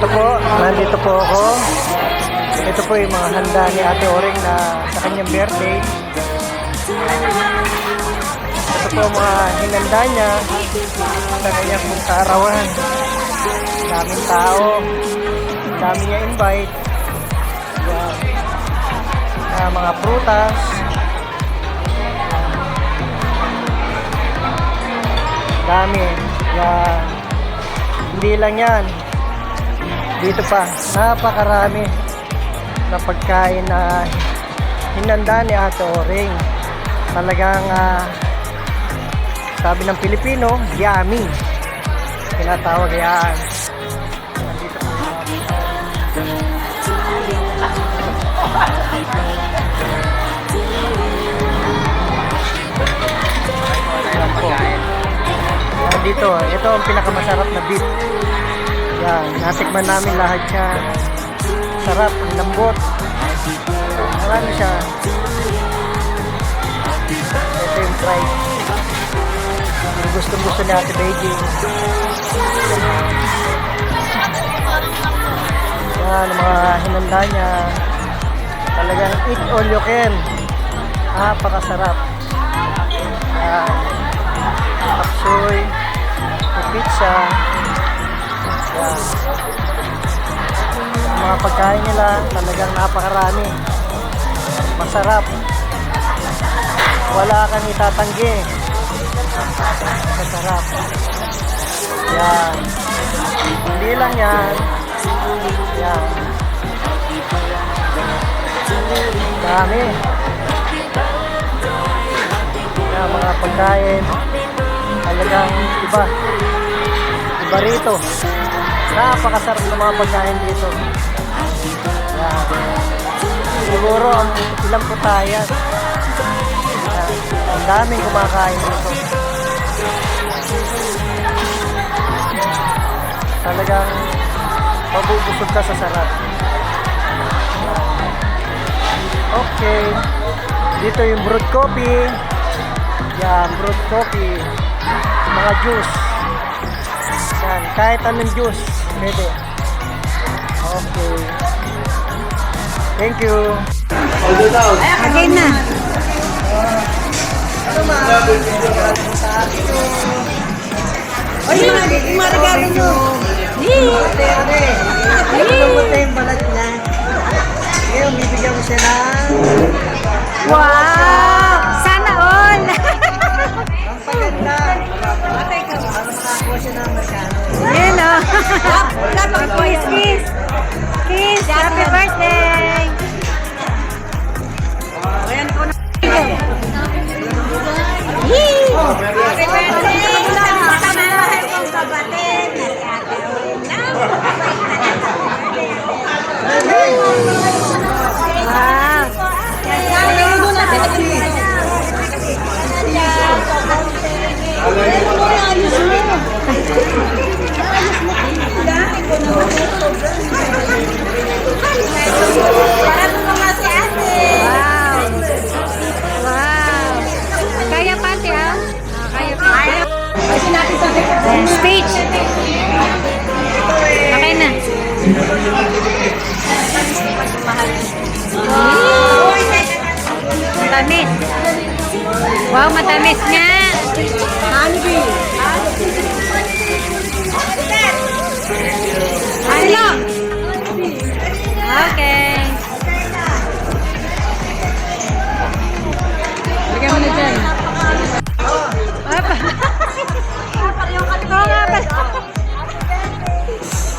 Ito po, nandito po ako. Ito po yung mga handa ni Ate Oring na sa kanyang birthday. Ito po mga hinanda niya sa kanyang kaarawan. Daming tao. Dami niya invite. Yan. Mga prutas. Dami. Yan. Hindi lang yan. Dito pa, napakarami na pagkain na hinanda ni Ate Oring. Talagang sabi ng Pilipino, yummy. Tinatawag yan. Nandito pa. Yan po. Nandito, ito ang pinakamasarap na beef. Yan, natikman namin lahat siya. Sarap, ang lambot. Marami siya. Ito yung fried. Gusto ni Ate Beijing. Yan, ang mga hinanda niya. Talagang eat all you can. Napakasarap. Yan. Tapsoy. Pizza. Yan. Ang mga pagkain nila talagang napakarami. Masarap. Wala kang itatanggi. Masarap. Yan. Hindi lang yan. Yan. Dami. Yan, mga pagkain. Talagang iba. Iba rito. Napakasarap ng mga pagkain dito. Yan. Siguro ang ilang putayan. Yan. Ang daming kumakain dito. Talagang mabubusog ka sa sarap. Yan. Okay. Dito yung brewed coffee. Yan, brewed coffee. Mga juice. Yan, kahit anong juice. Pwede. Okay. Thank you. Okay na. Oy, yung mga regalo nyo. Ate, yung balat niya. Ngayon, bibigyan mo siya ng... Wow! Sana all! Ang paganda. Para makakuha siya ng Amerikano. Yan o. Kiss, kiss. Kiss, happy birthday! Ayan po na. Happy birthday! Wow! Wow! Kaya pati ha? Kaya pati. Speech! Okay na. Wow! Matamis. Wow, matamis nga. Hello. Okay. Lagyan mo na dyan. Apa? Oo nga pala.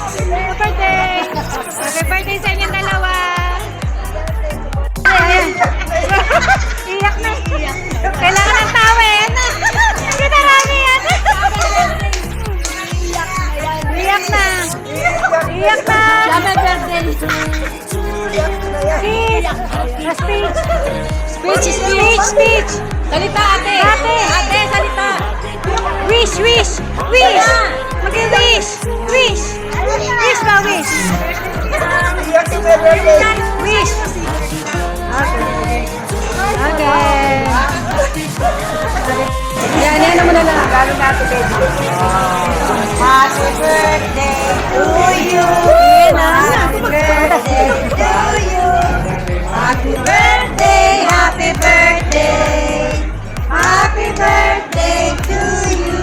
Happy birthday! Happy birthday sa inyong dalawa! Ayan. Iyak na. Kailangan ng tawin. Kasi narami yan. Iyak na. Iyak na. Happy birthday. Kiss. Speech. Speech, speech, speech. Salita, ate. Ate. Ate, salita. Wish, wish, wish. Mag-wish. Wish. Wish ba, wish? Wish. Okay. Okay. Lalo na ito, baby. Happy birthday to you. Happy birthday to you. Happy birthday, happy birthday. Happy birthday to you.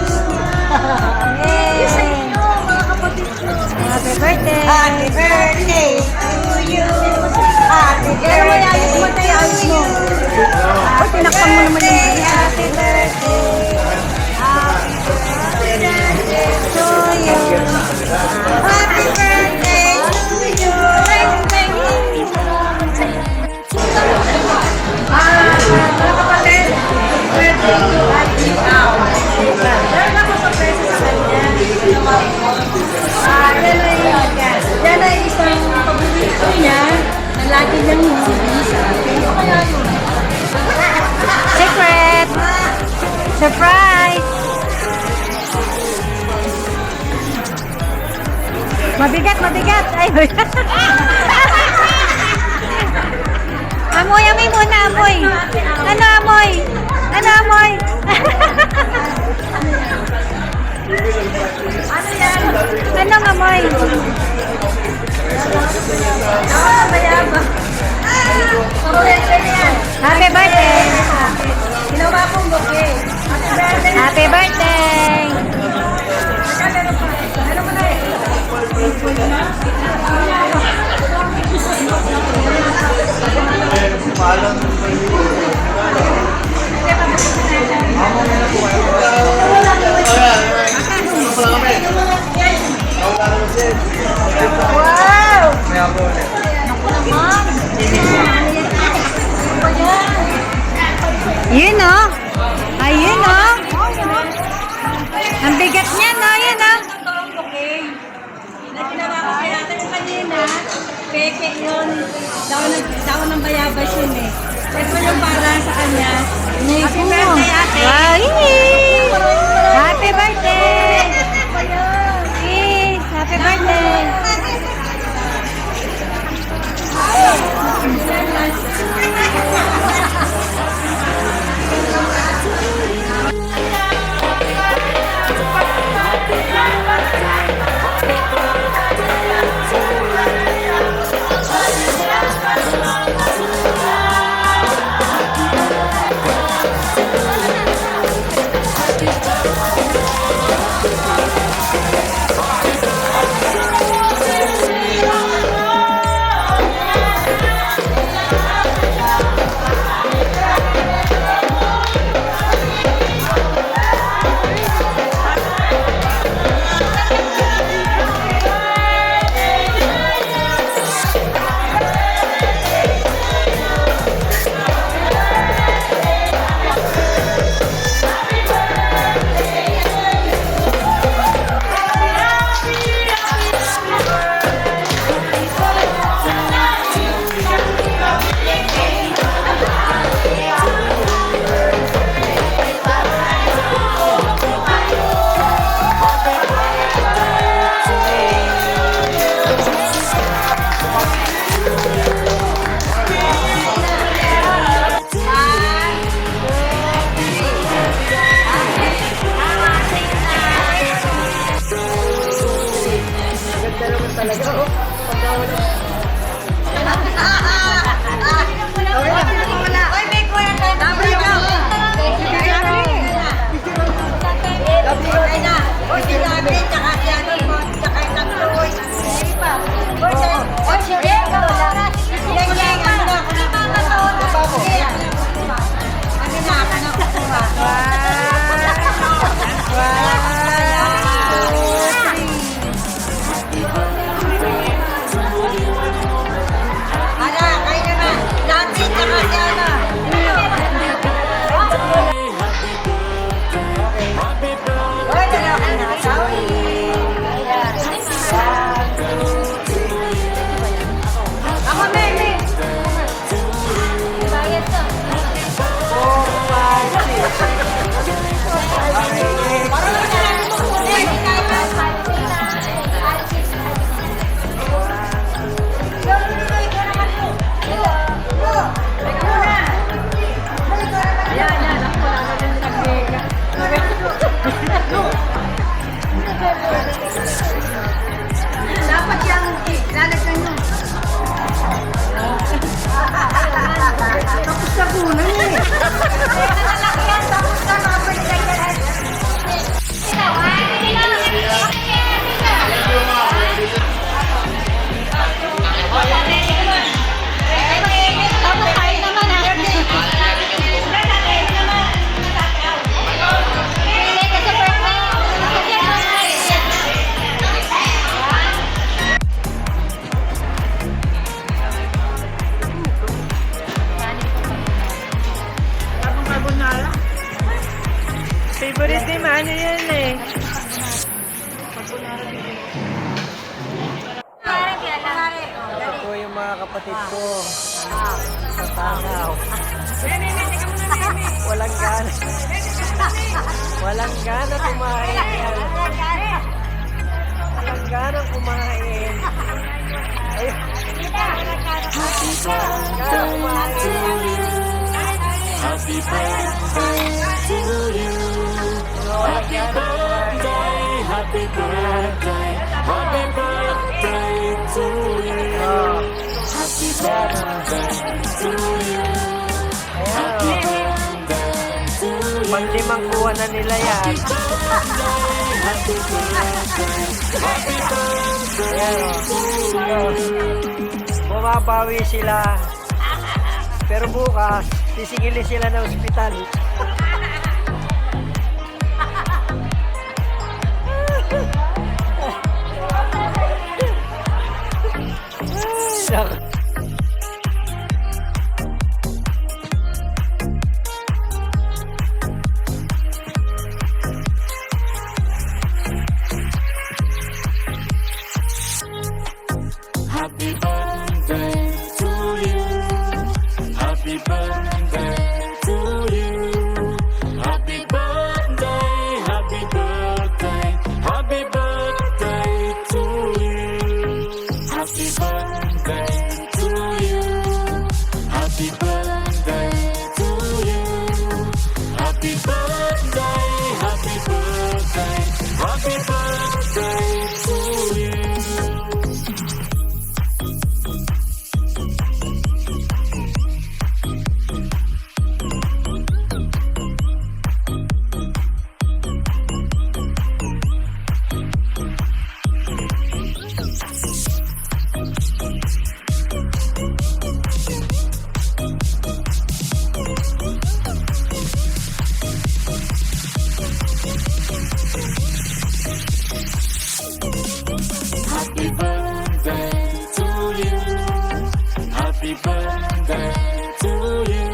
Yay! Happy birthday. Happy birthday to you. Happy birthday to you. Happy birthday, happy birthday. Happy birthday to you. Happy birthday to you. Mga kapatid, birthday ikaw. Meron ako sorpresa sa kanya. Yan ay isang paborito niya na lagi niyang huli sa akin. Ano kaya yun? Secret! Surprise! Mabigat, mabigat! Ay, amoy, amoy muna, amoy! Ano amoy? Ano amoy? Ano yan? Anong amoy? Bayaba. Happy birthday! Ginawa kong bouquet. Happy birthday! Ano mo na eh? Wow! Naku naman! Yun o! Ayun o! Ang bigat niya no? Yun o! Ginawa ko kaya natin kanina, peke yun. Daw ng bayabas yun eh. Ito yung para sa kanya. Happy birthday ate! Wow! Yee! Happy birthday! Yee! Happy birthday! Ako, Meme! Bayad to. 4, 5, 6. ano yan eh. Ito po yung mga kapatid ko. Sa Tanaw. Walang gana. Walang gana kumain. Walang gana kumain. Ayun. Gana kumain. Happy birthday to you. Happy birthday, happy birthday, happy birthday to you. Happy birthday to you. Happy birthday to you. Paglimang kuha na nila yan. Happy birthday, happy birthday to you. Bumabawi sila. Pero bukas, sisingilin sila ng ospital. Happy birthday to you. Happy birthday to you. Happy birthday, happy birthday, happy birthday to you. Happy birthday to you. Happy birthday to you. Happy birthday, happy birthday, happy birthday to you. Happy birthday to you. Happy birthday to you.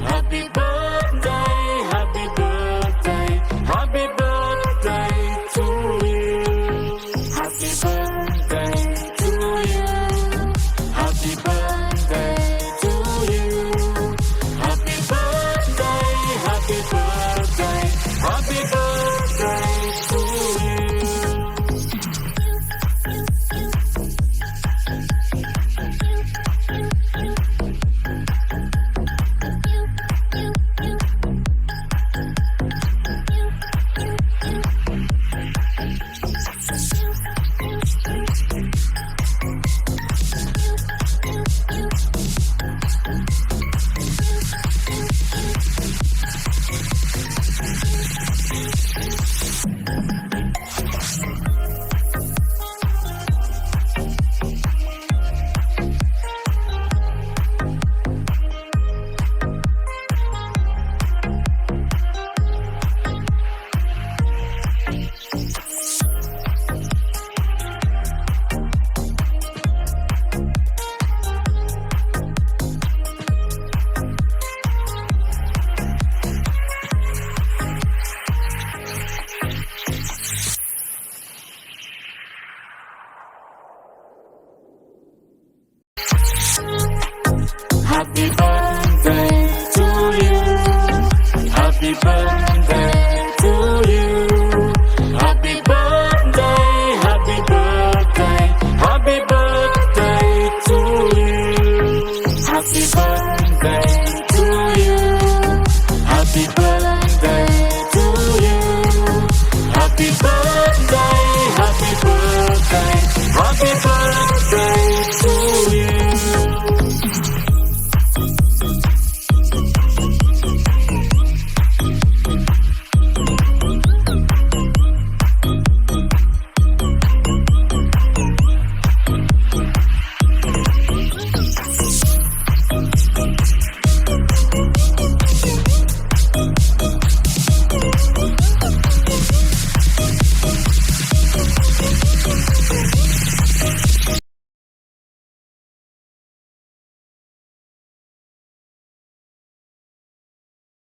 Happy birthday, happy birthday, happy birthday to you. Happy birthday to you. Happy birthday to you. Happy birthday, happy birthday, happy birthday to you. Happy birthday.